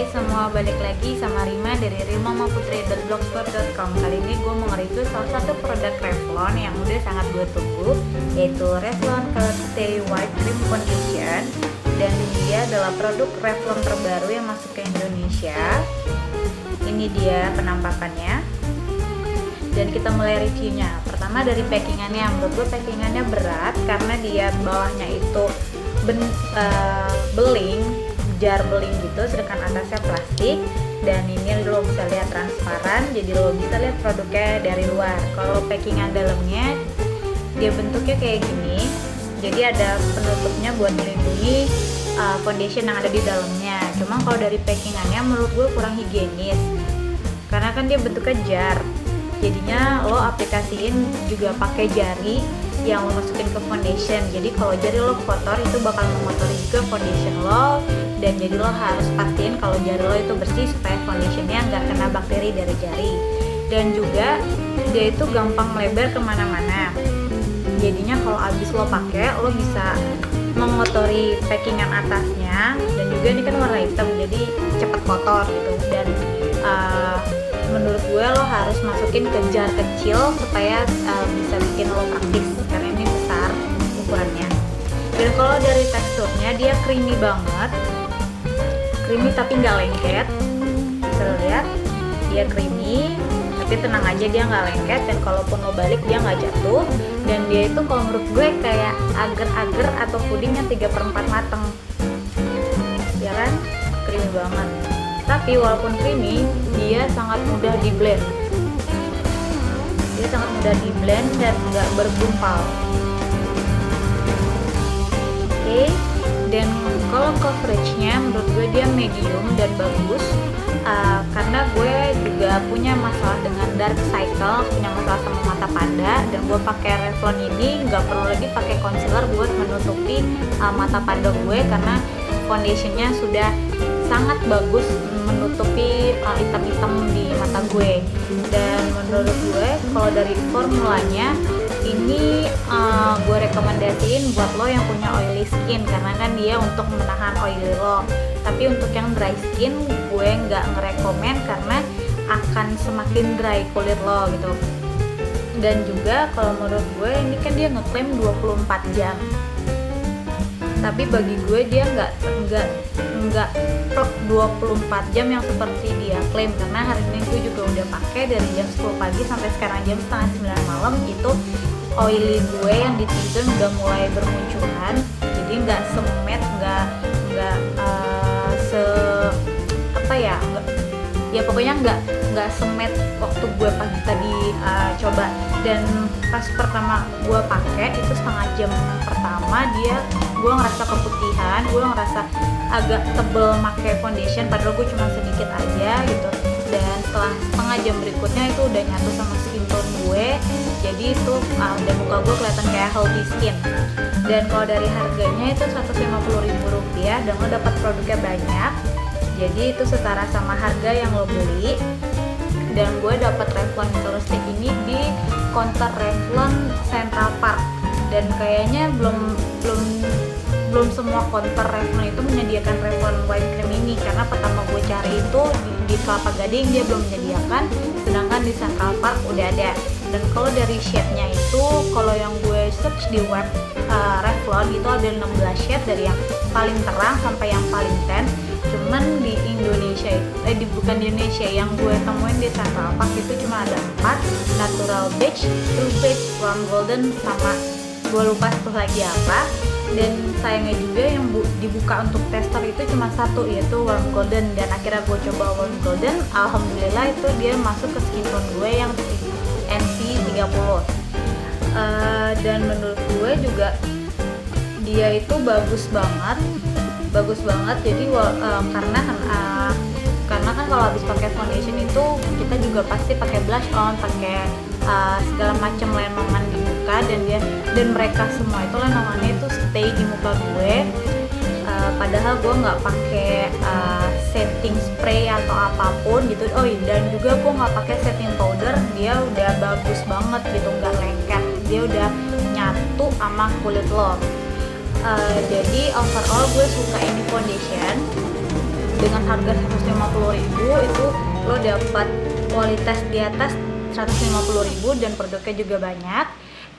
Hai semua, balik lagi sama Rima dari rimamaputri.blogspot.com. Kali ini gue mau nge-review salah satu produk Revlon yang udah sangat gue tunggu, yaitu Revlon Color Stay White Cream Foundation. Dan dia adalah produk Revlon terbaru yang masuk ke Indonesia. Ini dia penampakannya. Dan kita mulai reviewnya. Pertama dari packingannya, menurut gue packingannya berat karena dia bawahnya itu beling, jar beling gitu, sedangkan atasnya plastik. Dan ini lo bisa lihat transparan, jadi lo bisa lihat produknya dari luar. Kalau packingan dalamnya, dia bentuknya kayak gini, jadi ada penutupnya buat melindungi foundation yang ada di dalamnya. Cuma kalau dari packingannya menurut gue kurang higienis, karena kan dia bentuknya jar, jadinya lo aplikasiin juga pakai jari yang lo masukin ke foundation. Jadi kalau jari lo kotor itu bakal mengotori juga foundation lo, dan jadi lo harus pastiin kalau jari lo itu bersih supaya foundationnya nggak kena bakteri dari jari. Dan juga dia itu gampang melebar kemana-mana, jadinya kalau abis lo pakai lo bisa mengotori packingan atasnya. Dan juga ini kan warna hitam, jadi cepet kotor gitu. Dan menurut gue lo harus masukin ke jar kecil supaya bisa bikin lo praktis, karena ini besar ukurannya. Dan kalau dari teksturnya dia creamy banget, creamy tapi nggak lengket. Bisa lihat dia creamy tapi tenang aja dia nggak lengket, dan kalaupun lo balik dia nggak jatuh. Dan dia itu kalau menurut gue kayak agar-agar atau puding yang 3/4 mateng, ya kan, creamy banget. Tapi walaupun creamy, dia sangat mudah di blend. Dia sangat mudah di blend dan nggak bergumpal. Oke. Dan kalau coveragenya menurut gue dia medium dan bagus, karena gue juga punya masalah dengan dark cycle, punya masalah sama mata panda, dan gue pakai Revlon ini nggak perlu lagi pakai concealer buat menutupi mata panda gue, karena foundationnya sudah sangat bagus menutupi hitam-hitam di mata gue. Dan menurut gue kalau dari formulanya ini gue rekomendasiin buat lo yang punya oily skin, karena kan dia untuk menahan oily lo. Tapi untuk yang dry skin gue nggak ngerekomen karena akan semakin dry kulit lo gitu. Dan juga kalau menurut gue ini kan dia ngeklaim 24 jam, tapi bagi gue dia nggak 24 jam yang seperti dia klaim, karena hari ini gue juga udah pakai dari jam 10 pagi sampai sekarang jam setengah 9 malam. Itu oily gue yang di T-zone udah mulai bermunculan, jadi nggak semet, nggak pokoknya nggak semet waktu gue pagi tadi coba. Dan pas pertama gue pakai itu setengah jam pertama gue ngerasa keputihan, gue ngerasa agak tebel pakai foundation, padahal gue cuma sedikit aja gitu. Dan setelah setengah jam berikutnya itu udah nyatu sama skin tone gue, jadi itu udah muka gue kelihatan kayak healthy skin. Dan kalau dari harganya itu Rp150.000, dan lo dapat produknya banyak, jadi itu setara sama harga yang lo beli. Dan gue dapat Revlon Color Stay ini di counter Revlon Central Park, dan kayaknya belum semua counter Revlon itu menyediakan Revlon White Cream ini, karena pertama gue cari itu di Kelapa Gading dia belum menyediakan, sedangkan di Central Park udah ada. Dan kalau dari shade-nya itu, kalau yang gue search di web Revlon itu ada 16 shade, dari yang paling terang sampai yang paling tan. Cuman di Indonesia bukan di Indonesia, yang gue temuin di Central Park itu cuma ada 4, Natural Beige, True Beige, Warm Golden, sama gue lupa satu lagi apa. Dan sayangnya juga yang dibuka untuk tester itu cuma 1, yaitu Warm Golden. Dan akhirnya gue coba Warm Golden, alhamdulillah itu dia masuk ke skin tone gue yang NC30. Dan menurut gue juga dia itu bagus banget. Jadi karena kan kalau habis pakai foundation itu kita juga pasti pakai blush on, pakai segala macam lenongan di muka, dan mereka semua itu lenongannya itu stay di muka gue. Padahal gue nggak pakai setting spray atau apapun gitu. Dan juga gue nggak pakai setting powder, dia udah bagus banget gitu, nggak lengket, dia udah nyatu sama kulit lo. Jadi overall gue suka ini foundation. dengan harga 150.000 itu lo dapat kualitas di atas 150.000 dan produknya juga banyak.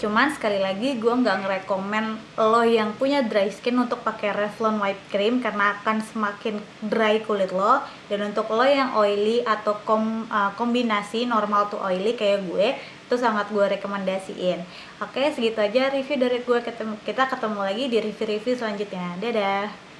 Cuman sekali lagi gue nggak ngerekomen lo yang punya dry skin untuk pakai Revlon White Cream karena akan semakin dry kulit lo. Dan untuk lo yang oily atau kombinasi normal to oily kayak gue, itu sangat gue rekomendasiin. Oke, segitu aja review dari gue. Kita ketemu lagi di review-review selanjutnya. Dadah.